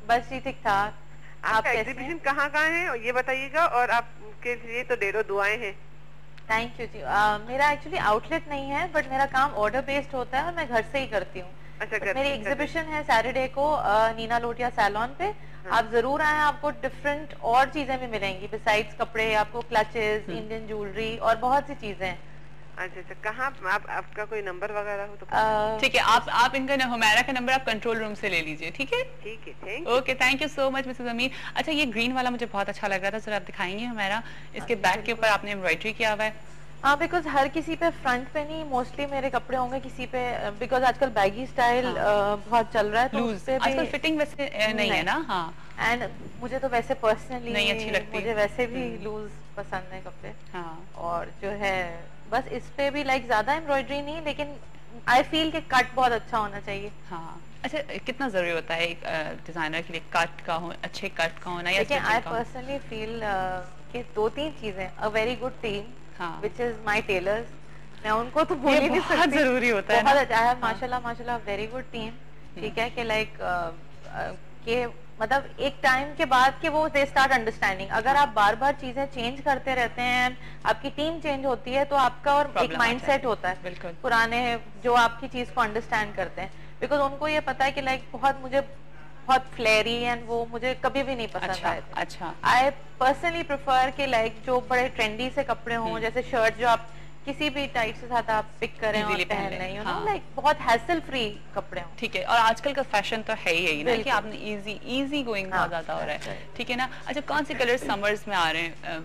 बस जी ठीक ठाक। आपका एग्जीबिशन कहाँ कहाँ है और ये बताइएगा, और आपके लिए तो ढेरों दुआएं हैं। थैंक यू जी। मेरा एक्चुअली आउटलेट नहीं है, बट मेरा काम ऑर्डर बेस्ड होता है और मैं घर से ही करती हूँ। अच्छा, बट घर मेरी से कर रहे एग्जीबिशन है सैटरडे को नीना लोटिया सैलॉन पे। हैं। आप जरूर आए, आपको डिफरेंट और चीजें भी मिलेंगी बिसाइड्स कपड़े, आपको क्लचेस, इंडियन ज्वेलरी और बहुत सी चीजें हैं। अच्छा अच्छा, कहाँ आप आपका कोई नंबर वगैरह हो तो ठीक है, आप इनका हुमैरा का नंबर आप कंट्रोल रूम से ले लीजिए, ठीक है? ठीक है, thank you. Okay, thank you so much Mrs अमीर। अच्छा, ये ग्रीन वाला मुझे बहुत अच्छा लग रहा था, जरा आप दिखाएंगे हुमैरा? इसके बैक के ऊपर आपने एम्ब्रॉयडरी किया हुआ है। हाँ, बिकॉज हर किसी पे फ्रंट पे नहीं, मोस्टली मेरे कपड़े होंगे किसी पे, बिकॉज आजकल बैगी स्टाइल बहुत चल रहा है, तो उस पे भी आजकल फिटिंग वैसे नहीं है ना। हाँ, एंड मुझे तो वैसे पर्सनली नहीं अच्छी लगती, मुझे वैसे भी लूज पसंद है कपड़े। हाँ, और जो है बस इस पे भी लाइक ज्यादा एम्ब्रॉयडरी नहीं, लेकिन आई फील कि कट बहुत अच्छा होना चाहिए। हाँ। अच्छा, कितना जरूरी होता है एक डिजाइनर के लिए कट का हो, अच्छे कट का होना या लेकिन आई स्टिचिंग का? पर्सनली फील कि दो तीन चीजें, अ वेरी गुड टीम हाँ, विच इज माई टेलर्स, मैं उनको तो भूल ही नहीं सकती। बहुत जरूरी होता है ना। बहुत अच्छा है, माशाल्लाह माशाल्लाह, वेरी गुड टीम। ठीक है कि लाइक के मतलब एक टाइम के बाद कि वो दे स्टार्ट अंडरस्टैंडिंग। अगर आप बार बार चीजें चेंज करते रहते हैं, आपकी टीम चेंज होती है, तो आपका और एक माइंडसेट होता है बिल्कुल पुराने जो आपकी चीज को अंडरस्टैंड करते हैं। बिकॉज उनको ये पता है कि लाइक मुझे बहुत फ्लेरी एंड वो मुझे कभी भी नहीं पसंद आए थे। अच्छा, आई पर्सनली प्रेफर कि लाइक जो बड़े ट्रेंडी से कपड़े हों, जैसे शर्ट जो आप किसी भी टाइप से साथ आप पिक करें और पहन लें, यू नो, लाइक बहुत हैसल फ्री कपड़े हों। ठीक है। और आजकल का फैशन तो है ही ना कि आपने इजी गोइंग बहुत ज्यादा हो रहा है, ठीक है ना। अच्छा, कौन से कलर समर्स में आ रहे हैं?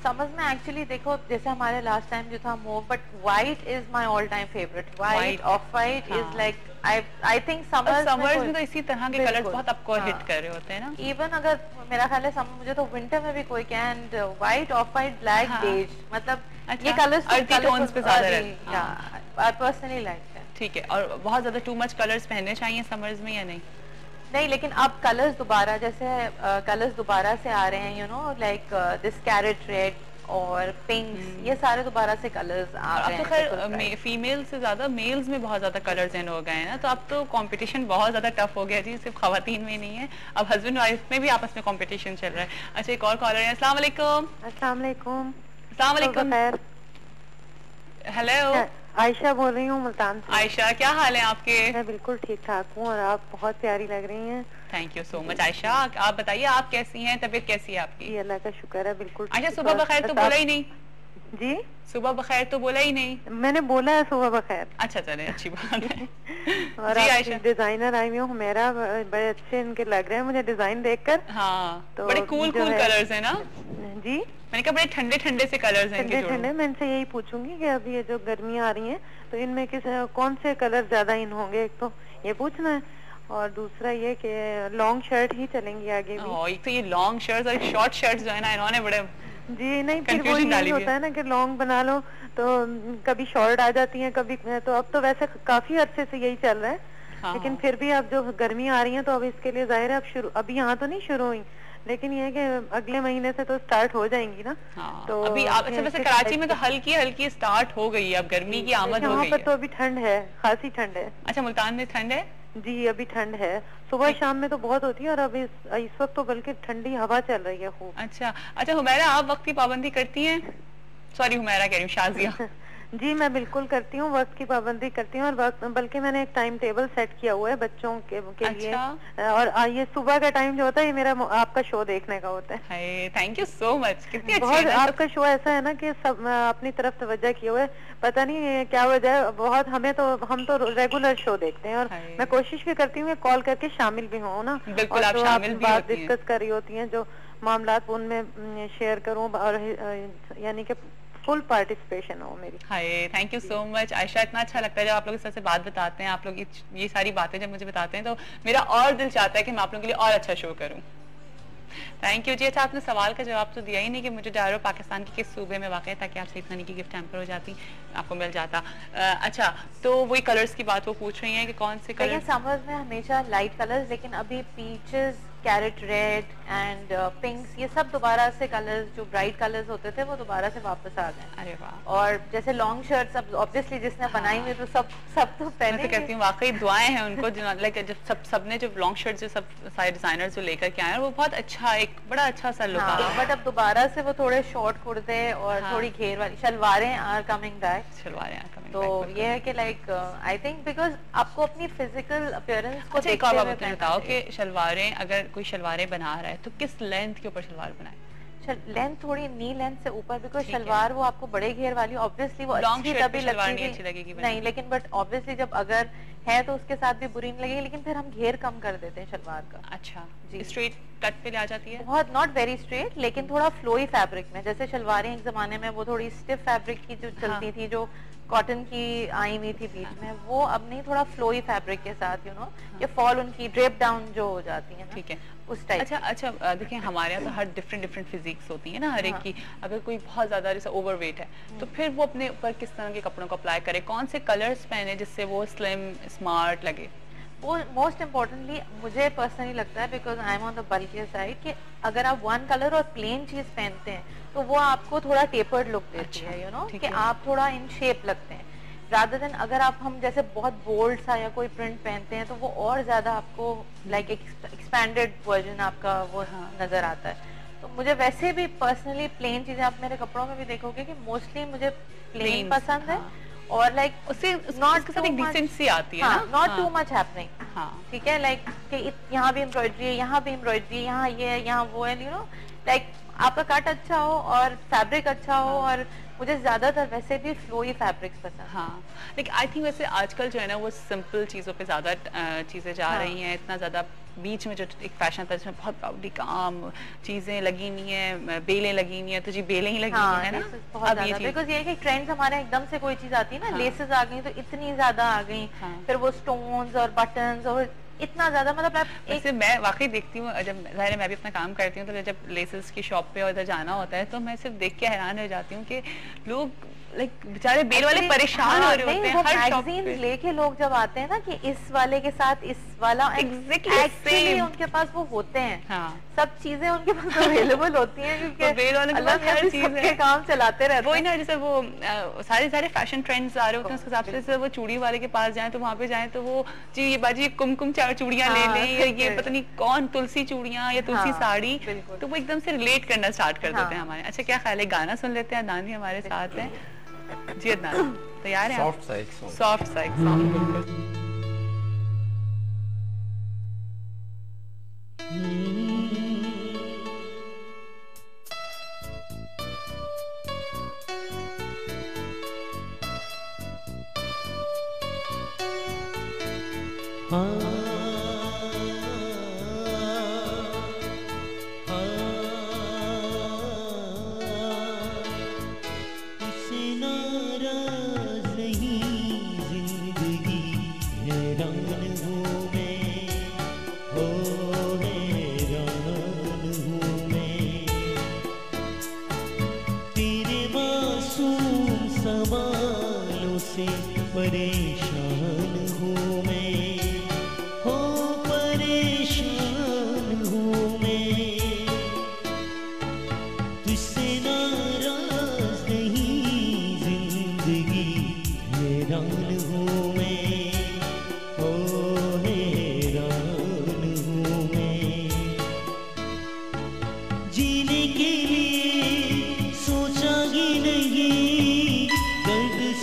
समझ में एक्चुअली देखो, जैसे हमारे लास्ट टाइम जो था move, but white is my all time favourite. White, off white is like I think summers में तो इसी तरह के कलर्स बहुत आपको हिट कर रहे होते हैं ना। इवन अगर मेरा ख्याल है मुझे तो विंटर में भी कोई क्या, and white, off white, black, beige, मतलब ये कलर्स टोन्स पे ज्यादा रहते हैं। I personally like that. ठीक है। और बहुत ज्यादा टू मच कलर्स पहनने चाहिए समर्स में या नहीं? नहीं, लेकिन अब कलर्स दोबारा, जैसे कलर्स दोबारा से आ रहे हैं, you know, like this carrot red और पिंक्स, ये सारे दोबारा से कलर्स आ रहे हैं। अब तो खैर फीमेल से ज्यादा मेल्स में बहुत ज्यादा कलर्स इन हो गए हैं ना, तो अब तो कंपटीशन बहुत ज्यादा टफ हो गया जी, सिर्फ खवातीन में नहीं है, अब हस्बैंड वाइफ में भी आपस में कंपटीशन चल रहा है। अच्छा, एक और कॉलर है। अस्सलाम वालेकुम। अस्सलाम वालेकुम। अस्सलाम वालेकुम। हेलो, आयशा बोल रही हूँ मुल्तान से। आयशा, क्या हाल है आपके? मैं बिल्कुल ठीक ठाक हूँ और आप बहुत प्यारी लग रही हैं। Thank you so much Ayesha. आप बताइए, आप कैसी हैं? तबीयत कैसी है आपकी? जी, अल्लाह का शुक्र है, बिल्कुल। आयशा, सुबह बखैर तो बोला ही नहीं जी। सुबह बखैर तो बोला ही नहीं। मैंने बोला है सुबह बखैर। अच्छा, चले, अच्छी बात है। और जी आयशा, डिजाइनर आई हूँ, मेरा बड़े अच्छे इनके लग रहे हैं मुझे डिजाइन देखकर। हाँ, तो बड़े कूल कलर्स है ना जी। मैंने कहा बड़े ठंडे ठंडे से कलर्स हैं। ठंडे ठंडे। मैं इनसे यही पूछूंगी कि अब ये जो गर्मियाँ आ रही हैं, तो इनमें कौन से कलर ज्यादा इन होंगे, एक तो ये पूछना है, और दूसरा ये कि लॉन्ग शर्ट ही चलेंगी आगे भी। एक तो ये लॉन्ग शर्ट्स और शॉर्ट शर्ट्स जो है ना, इन्होंने बड़े जी नहीं, फिर वो यही होता है ना कि लॉन्ग बना लो तो कभी शॉर्ट आ जाती है, कभी तो अब तो वैसे काफी अच्छे से यही चल रहा है। हाँ, लेकिन फिर भी अब जो गर्मी आ रही है तो अब इसके लिए जाहिर है अब शुरू, अभी यहाँ तो नहीं शुरू हुई, लेकिन ये है कि अगले महीने से तो स्टार्ट हो जाएंगी ना। हाँ, तो अभी अच्छा, वैसे कराची में तो हल्की हल्की स्टार्ट हो गई है, अब गर्मी की आमद हो गई है। यहाँ पर तो अभी ठंड है, खासी ठंड है। अच्छा, मुल्तान में ठंड है? जी, अभी ठंड है, सुबह शाम में तो बहुत होती है, और अब इस वक्त तो बल्कि ठंडी हवा चल रही है खूब। अच्छा अच्छा, हुमैरा, आप वक्त की पाबंदी करती हैं? सॉरी, हुमैरा कह रही हूँ, शाजिया। जी, मैं बिल्कुल करती हूँ, वक्त की पाबंदी करती हूँ, और वक्त बल्कि मैंने एक टाइम टेबल सेट किया हुआ है बच्चों के लिए। और ये सुबह का टाइम जो होता है, ये मेरा आपका शो देखने का होता है। Thank you so much. कितनी अच्छी बहुत आपका शो ऐसा है ना कि सब अपनी तरफ तवज्जो किए हुए, पता नहीं क्या वजह है, बहुत हम तो रेगुलर शो देखते हैं, और मैं कोशिश भी करती हूँ कॉल करके शामिल भी हूँ ना, बिल्कुल, आप शामिल भी बात डिस्कस कर रही होती हैं, जो मामलात उनमें शेयर करूँ, और यानी कि फुल पार्टिसिपेशन हो मेरी। Hi, thank you so much Ayesha. इतना अच्छा लगता है जब आप लोग इस तरह से बात बताते हैं, आप लोग ये सारी बातें जब मुझे बताते हैं तो मेरा और दिल चाहता है कि मैं आप लोगों के लिए और अच्छा शो करूं। थैंक यू जी। अच्छा, आपने सवाल का जवाब तो दिया ही नहीं कि मुझे डायरो पाकिस्तान के किस सूबे में वाक़ है, ताकि आपसे इतना नहीं की गिफ्ट हैम्पर हो जाती, आपको मिल जाता। अच्छा, तो वही कलर्स की बात वो पूछ रही हैं कि कौन से कलर। समर्स में हमेशा लाइट कलर्स, लेकिन अभी peaches, carrot red and pinks, ये सब दोबारा से कलर्स, जो ब्राइट कलर्स होते थे वो दोबारा से वापस आ गए। अरे वाह। और जैसे लॉन्ग शर्ट्स अब ऑब्वियसली जिसने बनाई हुई तो सब तो पहने। मैं तो कहती हूँ वाकई दुआएं हैं उनको, लाइक जब सबने जो लॉन्ग शर्ट जो सब सारे डिजाइनर्स जो लेकर के आए हैं, वो बहुत अच्छा, एक बड़ा अच्छा सा लुक आ। बट अब दोबारा से वो थोड़े शॉर्ट कुर्ते और थोड़ी घेर वाली शलवारें आर कमिंग बैक। शलवारें आर कमिंग तो ये है कि लाइक आई थिंक बिकॉज आपको अपनी फिजिकल अपीयरेंस को देखते हुए बताओ कि शलवारें, अगर कोई शलवारें बना रहा है तो किस लेंथ के ऊपर शलवार बनाए? लेंथ थोड़ी नी लेंथ से ऊपर, बिकॉज शलवार वो आपको बड़े घेर वाली ऑब्वियसली वो अच्छी तभी लगती नहीं, लेकिन बट ऑब्वियसली जब अगर है तो उसके साथ भी बुरी नहीं लगेगी, लेकिन फिर हम घेर कम कर देते हैं शलवार का। अच्छा जी, स्ट्रेट कट पे ले आ जाती है? बहुत नॉट वेरी स्ट्रेट, लेकिन थोड़ा फ्लोई फैब्रिक में। जैसे शलवारें एक जमाने में वो थोड़ी स्टिफ फैब्रिक की जो चलती थी, जो कॉटन की आई हुई थी बीच में, वो अब नहीं, थोड़ा फ्लोई फैब्रिक के साथ ये फॉल उनकी ड्रेप डाउन जो हो जाती है ना, ठीक है, उस टाइप। अच्छा देखिए, हमारे यहाँ तो हर डिफरेंट फिजिक्स होती है ना हर एक की। अगर कोई बहुत ज्यादा जैसे ओवरवेट है तो फिर वो अपने ऊपर किस तरह के कपड़ों को अप्लाई करे, कौन से कलर्स पहने जिससे वो स्लिम स्मार्ट लगे? वो मोस्ट इम्पोर्टेंटली मुझे पर्सनली लगता है, because I am on the bulkier side, कि अगर आप वन कलर और प्लेन चीज पहनते हैं तो वो आपको थोड़ा टेपर्ड लुक देती है, यू नो, कि आप थोड़ा इन शेप लगते हैं, रादर देन अगर आप हम जैसे बहुत बोल्ड सा या कोई प्रिंट पहनते हैं तो वो और ज्यादा आपको लाइक एक्सपैंडेड वर्जन आपका वो नजर आता है। तो मुझे वैसे भी पर्सनली प्लेन चीजें, आप मेरे कपड़ों में भी देखोगे कि मोस्टली मुझे प्लेन पसंद है, और लाइक उससे नॉट एक डिसेंसी आती है, नॉट टू मच हैपनिंग। ठीक है, लाइक कि यहाँ भी एम्ब्रॉयडरी है, यहाँ भी एम्ब्रॉयडरी है, यहाँ ये है, यहाँ वो है, यू नो, लाइक आपका कट अच्छा हो और फैब्रिक अच्छा हो। और मुझे ज्यादातर वैसे भी फ्लोई फैब्रिक्स पसंद। हाँ, लेकिन आई थिंक वैसे आजकल जो है ना वो सिंपल चीज़ों पे ज़्यादा चीज़ें जा रही हैं। इतना ज़्यादा बीच में जो एक फैशन था जिसमें बहुत प्राउडली काम चीज़ें लगी हुई हैं, बेलें लगी हुई हैं, तो जी बेलें ही लगी हुई हैं ना बहुत ज्यादा, बिकॉज ये है कि ट्रेंड्स हमारे एकदम से कोई चीज आती है ना, लेसेस आ गई तो इतनी ज्यादा आ गई, फिर वो स्टोन्स और बटन्स और इतना ज्यादा, मतलब वैसे मैं वाकई देखती हूँ, जब ज़ाहिर है मैं भी अपना काम करती हूँ, तो जब लेसेस की शॉप पे उधर जाना होता है तो मैं सिर्फ देख के हैरान हो जाती हूँ कि लोग लाइक बेचारे बेल वाले परेशान हो रहे होते हैं। हर मैगजीन्स लेके लोग जब आते हैं ना कि इस वाले के साथ इस वाला, एक्चुअली उनके पास वो होते हैं, सब चीजें उनके पास अवेलेबल होती हैं, क्योंकि बेल वाले के पास हर चीज है, काम चलाते रहते हैं। वही ना, जैसे वो सारे फैशन ट्रेंड्स आ रहे होते हैं, उसके हिसाब से वो चूड़ी वाले के पास जाए तो वहाँ पे जाए तो वो जी ये बाजी कुमकुम चूड़ियाँ ले लें, या ये पता नहीं कौन तुलसी चूड़ियाँ या तुलसी साड़ी, तो वो एकदम से रिलेट करना स्टार्ट कर देते हैं हमारे। अच्छा, क्या ख्याल है, गाना सुन लेते हैं? अदनान भी हमारे साथ है जी। अदनान तैयार है? सॉफ्ट साइड सॉन्ग बिल्कुल।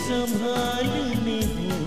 संभालने हो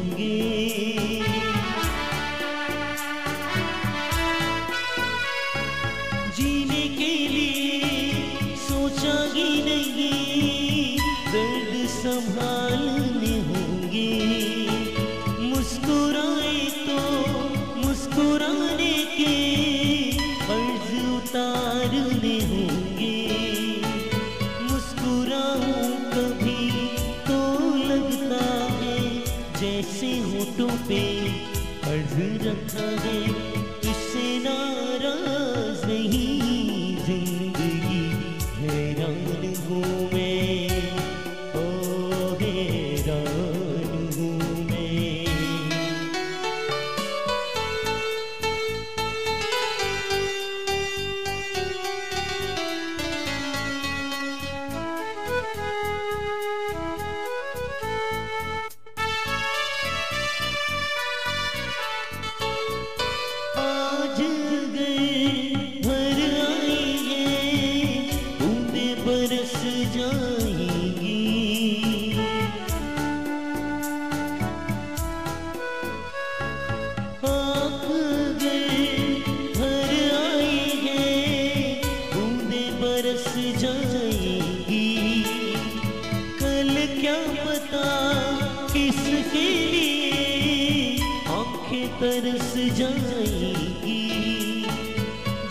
जाएगी,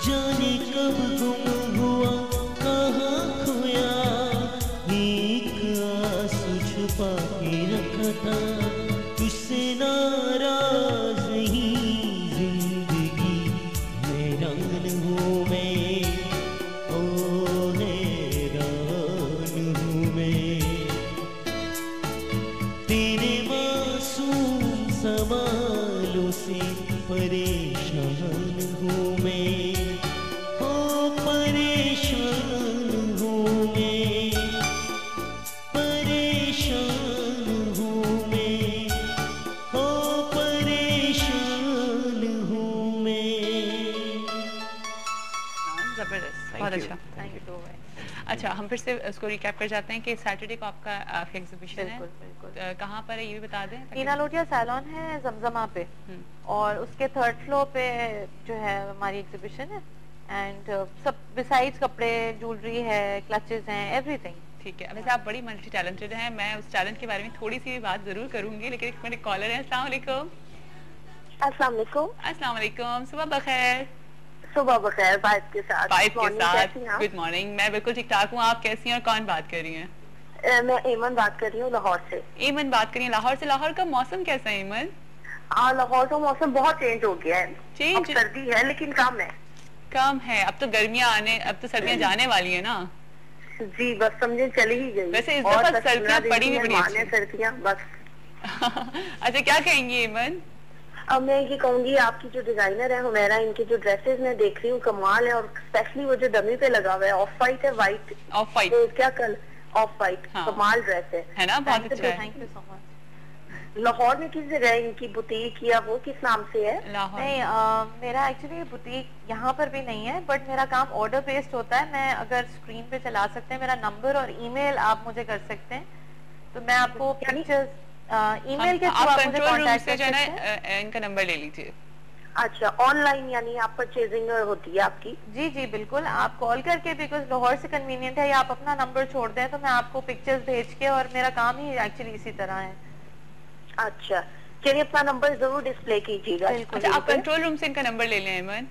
जाने कब गुम हुआ कहाँ खोया, एक आंसू छुपा के रखा था, तुझसे नाराज नहीं जिंदगी, हैरान हूँ मैं, ओ हैरान हूँ मैं, तेरे मासूम सवालों से परेशान हूँ मैं, ओ परेशान हूँ मैं, परेशान हूँ मैं, ओ परेशान हूँ मैं। जबरदस्त, बहुत अच्छा। Thank you so much. अच्छा, हम फिर से उसको रिकैप कर जाते हैं कि सैटरडे को आपका एग्जीबिशन है, बिल्कुल। कहाँ पर है ये भी बता दें। नीना लोटिया सैलून है जमजमा पे, और उसके 3rd फ्लोर पे जो है हमारी एग्जीबिशन है, एंड सब बिसाइड्स कपड़े, ज्वेलरी है, क्लचेस हैं, एवरीथिंग। ठीक है, वैसे आप बड़ी मल्टी टैलेंटेड हैं, मैं उस टैलेंट के बारे में थोड़ी सी बात जरूर करूंगी, लेकिन एक मेरे कॉलर है। अस्सलाम वालेकुम। अस्सलाम वालेकुम। अस्सलाम वालेकुम, सुबह बखैर। सुबह बखैर, वाइफ के साथ। वाइफ के साथ, गुड मॉर्निंग। मैं बिल्कुल ठीक ठाक हूँ, आप कैसी हैं और कौन बात कर रही हैं? मैं एमन बात कर रही हूँ लाहौर से। एमन बात करिए लाहौर से। लाहौर का मौसम कैसा है एमन? हाँ, लाहौर का मौसम बहुत चेंज हो गया है। चेंज? अब सर्दी है लेकिन कम है। कम है, अब तो गर्मियाँ आने, अब तो सर्दियाँ जाने वाली है ना। जी, बस समझे चली ही गई। वैसे इस दफा सर्दियाँ पड़ी भी बड़ी सर्दियाँ बस। अच्छा, क्या कहेंगी एमन? अब मैं ये कहूंगी, आपकी जो डिजाइनर है हुमैरा, इनकी जो ड्रेसेस मैं देख रही हूँ कमाल है, और स्पेशली वो जो डमी पे लगा हुआ है, ऑफ वाइट है, वाइट ऑफ वाइट, तो क्या कल ऑफ वाइट, हाँ। कमाल ड्रेस है ना, बहुत अच्छा है। Thank you so much. Lahore में किस जगह है इनकी बुटीक, या वो किस नाम से है? लाहौर नहीं, मेरा एक्चुअली बुटीक यहाँ पर भी नहीं है, बट मेरा काम ऑर्डर बेस्ड होता है। मैं अगर स्क्रीन पे चला सकते हैं मेरा नंबर और ईमेल आप मुझे कर सकते हैं, तो मैं आपको पिक्चर्स ईमेल के थ्रू आप मुझे कांटेक्ट कर सकते हैं। इनका नंबर ले लीजिए। अच्छा, ऑनलाइन यानी आप परचेजिंग होती है आपकी? जी जी बिल्कुल, आप कॉल करके, बिकॉज लाहौर से कन्वीनियंट है, या आप अपना नंबर छोड़ दें तो मैं आपको पिक्चर्स भेज के, और मेरा काम ही एक्चुअली इसी तरह है। अच्छा, चलिए अपना नंबर जरूर डिस्प्ले कीजिएगा। अच्छा, आप कंट्रोल रूम से इनका नंबर ले लें एमन।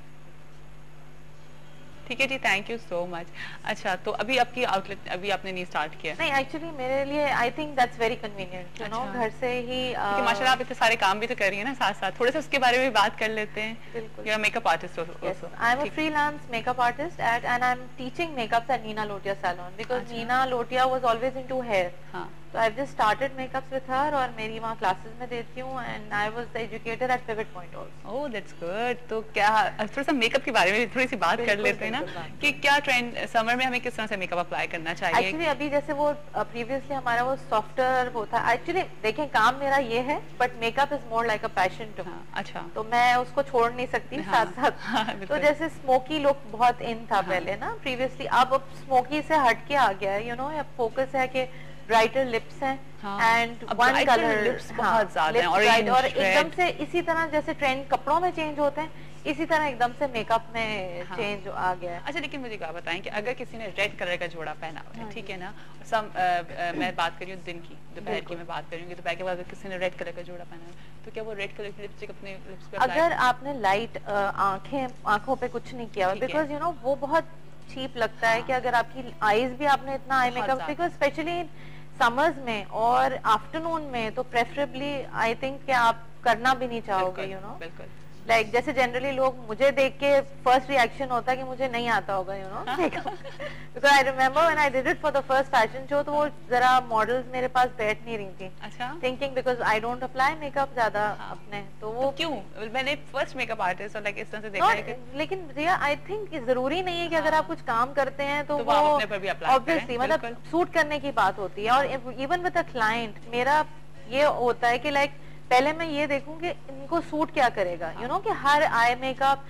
ठीक है जी, थैंक यू सो मच। अच्छा, तो अभी आपकी आउटलेट अभी आपने नहीं स्टार्ट किया? नहीं, एक्चुअली मेरे लिए I think that's very convenient, you know, घर से ही माशाल्लाह आप इतने सारे काम भी तो कर रही है ना साथ साथ, थोड़े से उसके बारे में बात कर लेते हैं। बिल्कुल। You are makeup artist also. I am a freelance makeup artist at, and I am teaching makeups at Neena Lotia salon, because Neena Lotia was always into hair. हाँ, तो I just started makeups with her, और मेरी वहाँ classes में देती हूँ, and I was the educator at pivot point also. Oh that's good. तो क्या थोड़ा सा मेकअप के बारे में थोड़ी सी बात कर लेते हैं ना, कि क्या ट्रेंड समर में हमें किस तरह से मेकअप अप्लाई करना चाहिए? एक्चुअली अभी जैसे वो प्रीवियसली हमारा वो सॉफ्टर वो था, एक्चुअली देखें काम मेरा ये है, but makeup is more like a passion too. अच्छा, तो मैं उसको छोड़ नहीं सकती साथ साथ। तो जैसे स्मोकी लुक बहुत इन था पहले ना प्रीवियसली, अब स्मोकी से हट के आ गया है, यू नो, फोकस है कि ब्राइटर लिप्स हैं एंड वन कलर लिप्स बहुत ज्यादा हैं, ऑरेंज, और एकदम से इसी तरह जैसे ट्रेंड कपड़ों में चेंज होते हैं, इसी तरह एकदम से मेकअप में चेंज आ गया है। अच्छा, लेकिन मुझे क्या बताएं कि अगर किसी ने रेड कलर का जोड़ा पहना हुआ है, ठीक है ना, मैं बात कर रही हूँ दिन की, दोपहर की मैं बात करूंगी, दोपहर के बाद किसी ने रेड कलर का जोड़ा पहना है, तो क्या वो रेड कलर की लिपस्टिक अपने लिप्स पे अगर आपने लाइट आंखों पे कुछ नहीं किया, बिकॉज यू नो वो बहुत चीप लगता है कि अगर आपकी आईज भी आपने इतना eye makeup, because specially summers में और आफ्टरनून में तो प्रेफरेबली आई थिंक कि आप करना भी नहीं चाहोगे, यू नो। बिल्कुल। लाइक जैसे जनरली लोग मुझे देख के फर्स्ट रिएक्शन होता है कि मुझे नहीं आता होगा, you know, because I remember when I did it for the first fashion show, तो वो जरा मॉडल्स मेरे पास बैठ नहीं रही थी। अच्छा, thinking because I don't apply makeup ज्यादा अपने, तो वो क्यों? मैंने फर्स्ट मेकअप आर्टिस्ट और लाइक इस तरह से देखा है कि लेकिन रिया आई थिंक जरूरी नहीं है कि अगर आप कुछ काम करते हैं तो वो अपने पर भी अप्लाई ऑब्वियसली मतलब सूट करने की बात होती है। और इवन विद अ क्लाइंट मेरा ये होता है कि लाइक पहले मैं ये देखूं कि इनको सूट क्या करेगा, यू नो, कि हर आई मेकअप